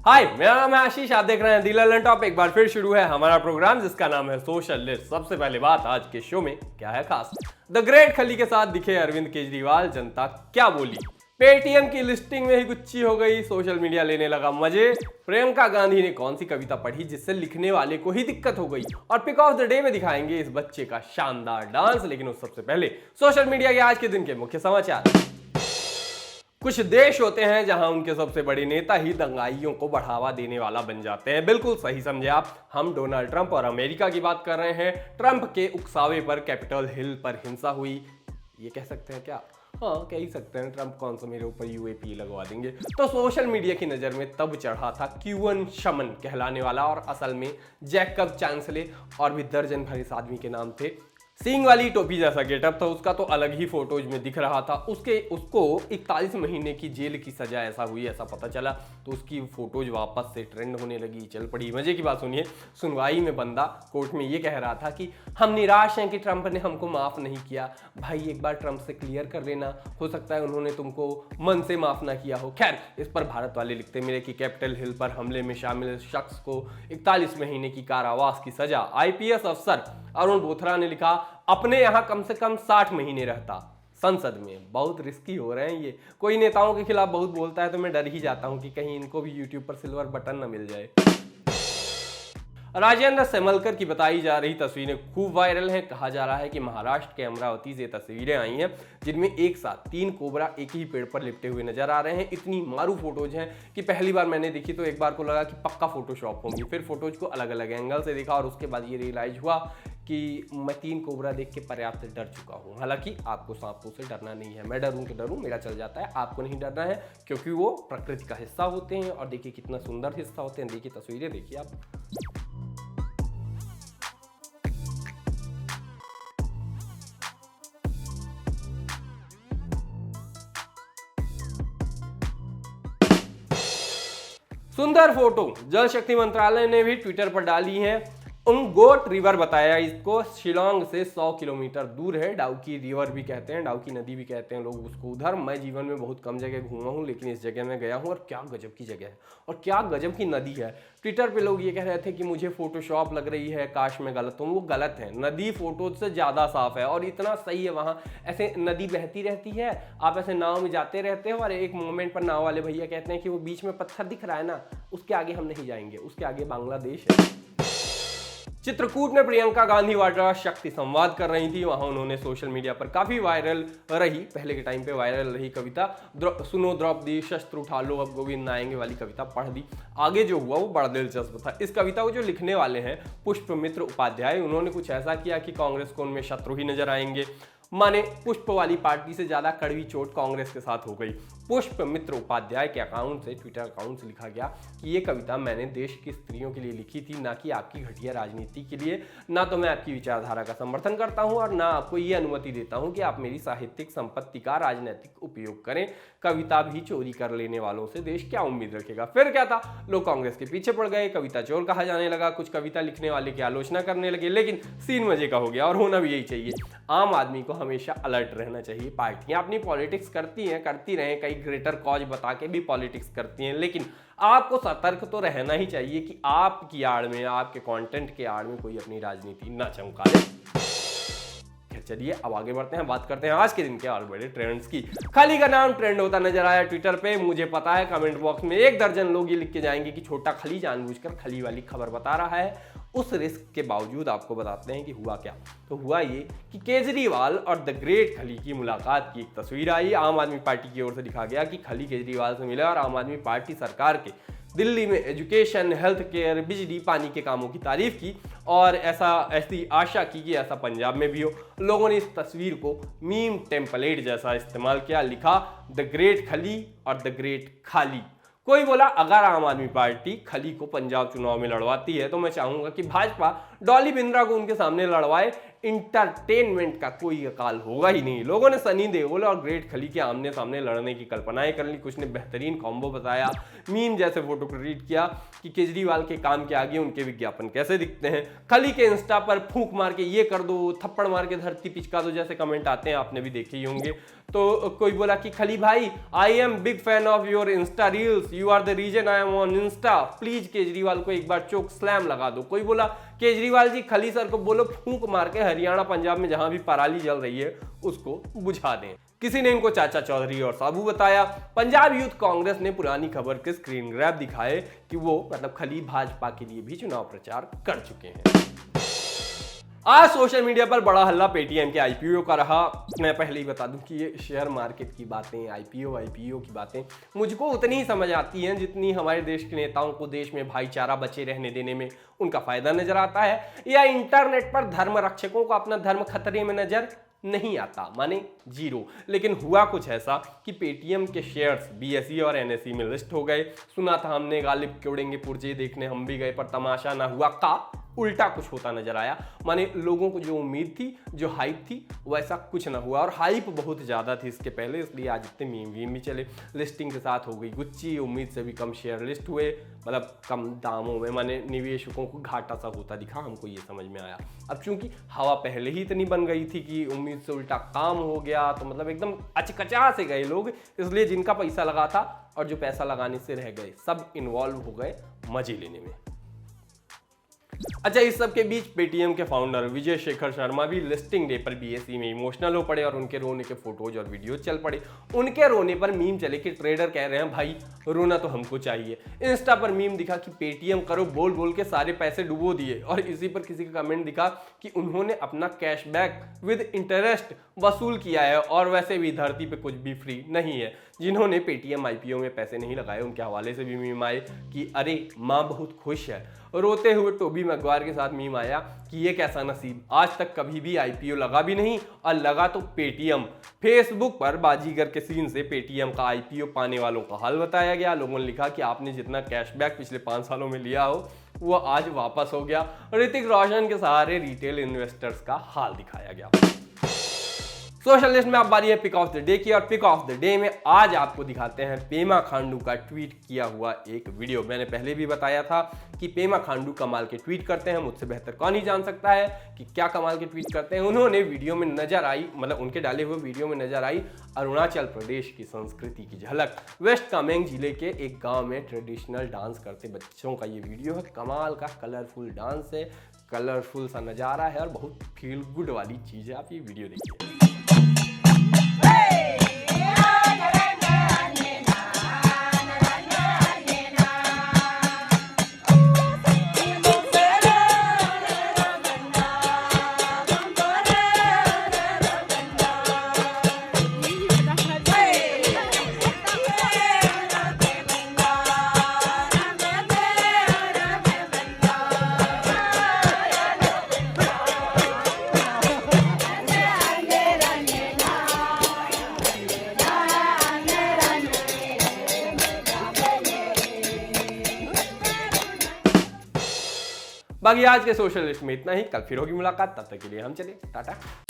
हाय, मेरा नाम है आशीष। आप देख रहे हैं दी लर्निंग टॉप। एक बार फिर शुरू है हमारा प्रोग्राम जिसका नाम है सोशल लिस्ट। सबसे पहले बात, आज के शो में क्या है खास। द ग्रेट खली के साथ दिखे अरविंद केजरीवाल, जनता क्या बोली। पेटीएम की लिस्टिंग में ही गुच्ची हो गई, सोशल मीडिया लेने लगा मजे। प्रियंका गांधी ने कौन सी कविता पढ़ी जिससे लिखने वाले को ही दिक्कत हो गई। और पिक ऑफ द डे में दिखाएंगे इस बच्चे का शानदार डांस। लेकिन उस सबसे पहले सोशल मीडिया के आज के दिन के मुख्य समाचार। कुछ देश होते हैं जहां उनके सबसे बड़े नेता ही दंगाइयों को बढ़ावा देने वाला बन जाते हैं। बिल्कुल सही समझे आप, हम डोनाल्ड ट्रंप और अमेरिका की बात कर रहे हैं। ट्रंप के उकसावे पर कैपिटल हिल पर हिंसा हुई, ये कह सकते हैं क्या? हाँ, कह ही सकते हैं। ट्रंप कौन सा मेरे ऊपर यूएपी लगवा देंगे। तो सोशल मीडिया की नज़र में तब चढ़ा था क्यूअन शमन कहलाने वाला, और असल में जैकब चांसले और भी दर्जन भर इस आदमी के नाम थे। सींग वाली टोपी जैसा गेटअप था उसका, तो अलग ही फोटोज में दिख रहा था। उसको 41 महीने की जेल की सजा ऐसा हुई, ऐसा पता चला। तो उसकी फोटोज वापस से ट्रेंड होने लगी, चल पड़ी। मजे की बात सुनिए, सुनवाई में बंदा कोर्ट में ये कह रहा था कि हम निराश हैं कि ट्रंप ने हमको माफ नहीं किया। भाई, एक बार ट्रंप से क्लियर कर लेना, हो सकता है उन्होंने तुमको मन से माफ ना किया हो। खैर, इस पर भारत वाले लिखते मिले कि कैपिटल हिल पर हमले में शामिल शख्स को 41 महीने की कारावास की सजा। आईपीएस अफसर अरुण बोथरा ने लिखा, अपने यहाँ कम से कम 60 महीने रहता। संसद में बहुत रिस्की हो रहे हैं ये। कोई नेताओं के खिलाफ बहुत बोलता है तो मैं डर ही जाता हूं कि कहीं इनको भी यूट्यूब पर सिल्वर बटन न मिल जाए। राजेंद्र सेमलकर की बताई जा रही तस्वीरें खूब वायरल हैं। कहा जा रहा है कि महाराष्ट्र के अमरावती से तस्वीरें आई हैं जिनमें एक साथ 3 कोबरा एक ही पेड़ पर लिपटे हुए नजर आ रहे हैं। इतनी मारू फोटोज हैं कि पहली बार मैंने देखी तो एक बार को लगा कि पक्का फोटोशॉप होंगी। फिर फोटोज को अलग अलग एंगल से देखा और उसके बाद ये रियलाइज हुआ कि मैं 3 कोबरा देख के पर्याप्त डर चुका हूँ। हालांकि आपको सांपों से डरना नहीं है। मैं डरूं कि डरूं, मेरा चल जाता है। आपको नहीं डरना है क्योंकि वो प्रकृति का हिस्सा होते हैं। और देखिए कितना सुंदर हिस्सा होते हैं। देखिए तस्वीरें देखिए आप। सुंदर फोटो जल शक्ति मंत्रालय ने भी ट्विटर पर डाली है। उंगोट रिवर बताया इसको, शिलोंग से 100 किलोमीटर दूर है। डाउकी रिवर भी कहते हैं, डाउकी नदी भी कहते हैं लोग उसको उधर। मैं जीवन में बहुत कम जगह घूमा हूँ लेकिन इस जगह में गया हूँ और क्या गजब की जगह है और क्या गजब की नदी है। ट्विटर पे लोग ये कह रहे थे कि मुझे फोटोशॉप लग रही है, काश मैं गलत हूँ। वो गलत है, नदी फोटो से ज़्यादा साफ है और इतना सही है। वहाँ ऐसे नदी बहती रहती है, आप ऐसे नाव में जाते रहते हो और एक मोमेंट पर नाव वाले भैया कहते हैं कि वो बीच में पत्थर दिख रहा है ना, उसके आगे हम नहीं जाएंगे, उसके आगे बांग्लादेश है। चित्रकूट में प्रियंका गांधी वाड्रा शक्ति संवाद कर रही थी। वहां उन्होंने सोशल मीडिया पर काफी वायरल रही, पहले के टाइम पे वायरल रही कविता सुनो द्रौपदी शस्त्र उठा लो अब गोविंद आएंगे वाली कविता पढ़ दी। आगे जो हुआ वो बड़ा दिलचस्प था। इस कविता को जो लिखने वाले हैं पुष्पमित्र उपाध्याय, उन्होंने कुछ ऐसा किया कि कांग्रेस को उनमें शत्रु ही नजर आएंगे। माने पुष्प वाली पार्टी से ज्यादा कड़वी चोट कांग्रेस के साथ हो गई। पुष्पमित्र उपाध्याय के अकाउंट से, ट्विटर अकाउंट से लिखा गया कि ये कविता मैंने देश की स्त्रियों के लिए लिखी थी, ना कि आपकी घटिया राजनीति के लिए। ना तो मैं आपकी विचारधारा का समर्थन करता हूं और ना आपको ये अनुमति देता हूं कि आप मेरी साहित्यिक संपत्ति का राजनीतिक उपयोग करें। कविता भी चोरी कर लेने वालों से देश क्या उम्मीद रखेगा। फिर क्या था, लोग कांग्रेस के पीछे पड़ गए, कविता चोर कहा जाने लगा, कुछ कविता लिखने वाले की आलोचना करने लगे। लेकिन सीन मजे का हो गया और होना भी यही चाहिए। आम आदमी को हमेशा अलर्ट रहना चाहिए। पार्टियां अपनी पॉलिटिक्स करती हैं, करती रहें, कई ग्रेटर कॉज बता के भी पॉलिटिक्स करती हैं, लेकिन आपको सतर्क तो रहना ही चाहिए कि आपकी आड़ में, आपके कंटेंट के आड़ में कोई अपनी राजनीति ना चमका दे। चलिए अब आगे बढ़ते हैं, बात करते हैं आज के दिन के और बड़े ट्रेंड्स की। खली का नाम ट्रेंड होता नजर आया ट्विटर पे। मुझे पता है कमेंट बॉक्स में 1 दर्जन लोग ये लिख के जाएंगे कि छोटा खली जानबूझकर खली वाली खबर बता रहा है। उस रिस्क के बावजूद आपको बताते हैं कि हुआ क्या। तो हुआ ये कि केजरीवाल और द ग्रेट खली की मुलाकात की एक तस्वीर आई। आम आदमी पार्टी की ओर से लिखा गया कि खली केजरीवाल से मिले और आम आदमी पार्टी सरकार के दिल्ली में एजुकेशन, हेल्थ केयर, बिजली, पानी के कामों की तारीफ की और ऐसी आशा की कि ऐसा पंजाब में भी हो। लोगों ने इस तस्वीर को मीम टेम्पलेट जैसा इस्तेमाल किया, लिखा द ग्रेट खली और द ग्रेट खाली। कोई बोला अगर आम आदमी पार्टी खली को पंजाब चुनाव में लड़वाती है तो मैं चाहूंगा कि भाजपा डॉली बिंद्रा को उनके सामने लड़वाए, इंटरटेनमेंट का कोई काल होगा ही नहीं। लोगों ने सनी देओल और ग्रेट खली के आमने सामने लड़ने की कल्पनाएं कर ली, कुछ ने बेहतरीन कॉम्बो बताया, मीम जैसे फोटो क्रिएट किया कि केजरीवाल के काम के आगे उनके विज्ञापन कैसे दिखते हैं। खली के इंस्टा पर फूंक मार के ये कर दो, थप्पड़ मार के धरती पिचका दो जैसे कमेंट आते हैं, आपने भी देखे ही होंगे। तो कोई बोला कि खली भाई, I am big fan of your insta reels, you are the reason I am on insta, please Kejriwal को एक बार चोक स्लैम लगा दो। कोई बोला केजरीवाल जी खली सर को बोलो फूंक मार के हरियाणा पंजाब में जहां भी पराली जल रही है उसको बुझा दें। किसी ने इनको चाचा चौधरी और साबू बताया। पंजाब यूथ कांग्रेस ने पुरानी खबर के स्क्रीन ग्रैब दिखाए कि वो मतलब खली भाजपा के लिए भी चुनाव प्रचार कर चुके हैं। आज सोशल मीडिया पर बड़ा हल्ला पेटीएम के आईपीओ का रहा। मैं पहले ही बता दूं कि ये शेयर मार्केट की बातें, आईपीओ की बातें मुझको उतनी ही समझ आती हैं जितनी हमारे देश के नेताओं को देश में भाईचारा बचे रहने देने में उनका फायदा नजर आता है, या इंटरनेट पर धर्म रक्षकों को अपना धर्म खतरे में नजर नहीं आता, माने जीरो। लेकिन हुआ कुछ ऐसा कि पेटीएम के शेयर्स बीएसई और एनएसई में लिस्ट हो गए। सुना था हमने गालिब के उड़ेंगे पुर्जे देखने हम भी गए, पर तमाशा ना हुआ का उल्टा कुछ होता नजर आया। माने लोगों को जो उम्मीद थी, जो हाइप थी, वैसा कुछ ना हुआ, और हाइप बहुत ज़्यादा थी इसके पहले, इसलिए आज इतने मीम भी चले। लिस्टिंग के साथ हो गई गुच्ची, उम्मीद से भी कम शेयर लिस्ट हुए, मतलब कम दामों में, माने निवेशकों को घाटा सा होता दिखा, हमको ये समझ में आया। अब चूंकि हवा पहले ही इतनी बन गई थी कि उम्मीद से उल्टा काम हो गया, तो मतलब एकदम अचकचा से गए लोग, इसलिए जिनका पैसा लगा था और जो पैसा लगाने से रह गए सब इन्वॉल्व हो गए मजे लेने में। अच्छा, इस सब के बीच पेटीएम के फाउंडर विजय शेखर शर्मा भी लिस्टिंग डे पर बीएसई में इमोशनल हो पड़े और उनके रोने के फोटोज और वीडियो चल पड़े। उनके रोने पर मीम चले कि ट्रेडर कह रहे हैं भाई रोना तो हमको चाहिए। इंस्टा पर मीम दिखा कि पेटीएम करो बोल बोल के सारे पैसे डुबो दिए, और इसी पर किसी का कमेंट दिखा कि उन्होंने अपना कैशबैक विद इंटरेस्ट वसूल किया है और वैसे भी धरती पे कुछ भी फ्री नहीं है। जिन्होंने पेटीएम आईपीओ में पैसे नहीं लगाए उनके हवाले से भी मीम आए कि अरे माँ बहुत खुश है। रोते हुए टोबी मैगवायर के साथ मीम आया कि ये कैसा नसीब, आज तक कभी भी आईपीओ लगा भी नहीं और लगा तो पेटीएम। फेसबुक पर बाजीगर के सीन से पेटीएम का आईपीओ पाने वालों का हाल बताया गया। लोगों ने लिखा कि आपने जितना कैशबैक पिछले 5 सालों में लिया हो वो आज वापस हो गया। ऋतिक रोशन के सहारे रिटेल इन्वेस्टर्स का हाल दिखाया गया। सोशल लिस्ट में अब बारी है पिक ऑफ द डे की, और पिक ऑफ द डे में आज आपको दिखाते हैं पेमा खांडू का ट्वीट किया हुआ एक वीडियो। मैंने पहले भी बताया था कि पेमा खांडू कमाल के ट्वीट करते हैं, मुझसे बेहतर कौन ही जान सकता है कि क्या कमाल के ट्वीट करते हैं। उन्होंने वीडियो में नजर आई, मतलब उनके डाले हुए वीडियो में नजर आई अरुणाचल प्रदेश की संस्कृति की झलक। वेस्ट कामेंग जिले के एक गाँव में ट्रेडिशनल डांस करते बच्चों का ये वीडियो है। कमाल का कलरफुल डांस है, कलरफुल सा नजारा है और बहुत फील गुड वाली चीज है। आप ये वीडियो देखिए। बाकी आज के सोशल लिस्ट में इतना ही, कल फिर होगी मुलाकात, तब तक के लिए हम चले टाटा।